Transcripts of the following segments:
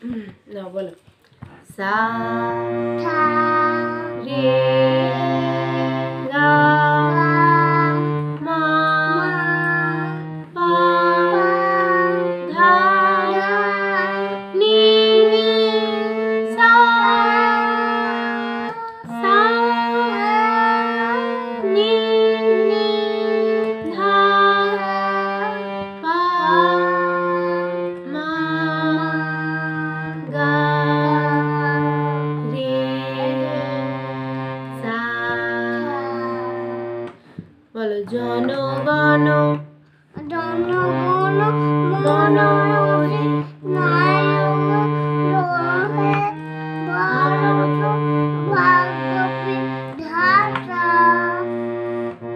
না বলো সা ঠা রে গা মা পা ধা নি সা সা নি ধা পা মা গা রে সা বলো জনগণ জনগণ মনোরে নায়ক ভারত ভাগবতী ধারা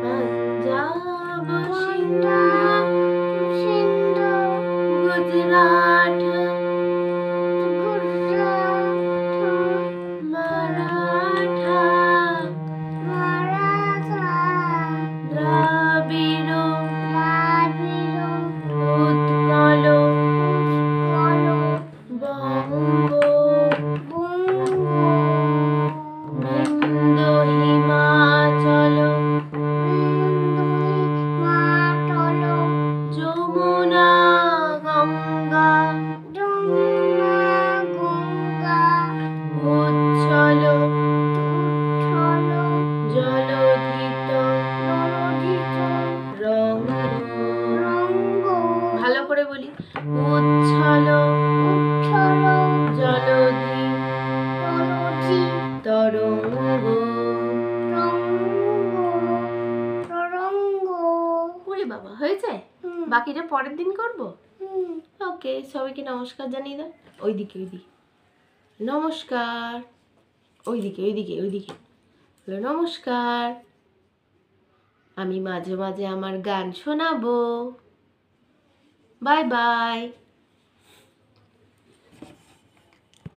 पंजाब সিন্ধ गुजरात গুজরাট मराठा মারাঠা द्राविड़ দ্রাবিড় उत्कल উৎকল बंग বঙ্গ विंध्य हिमाचल মাতল যমুনা গঙ্গা যমুনা গঙ্গা উচ্ছল উচ্ছল জলধিত জলধিত রঙ্গ রঙ্গ ভালো করে বলি উচ্ছল উচ্ছল জলধি জলধি তরঙ্গ তরঙ্গ ওরে বাবা হয়েছে হুম। বাকিটা পরের দিন করব হুম। ওকে সবাইকে নমস্কার জানিয়ে দাও ওইদিকে নমস্কার ওইদিকে বলো নমস্কার আমি মাঝে মাঝে আমার গান শোনাবো বাই বাই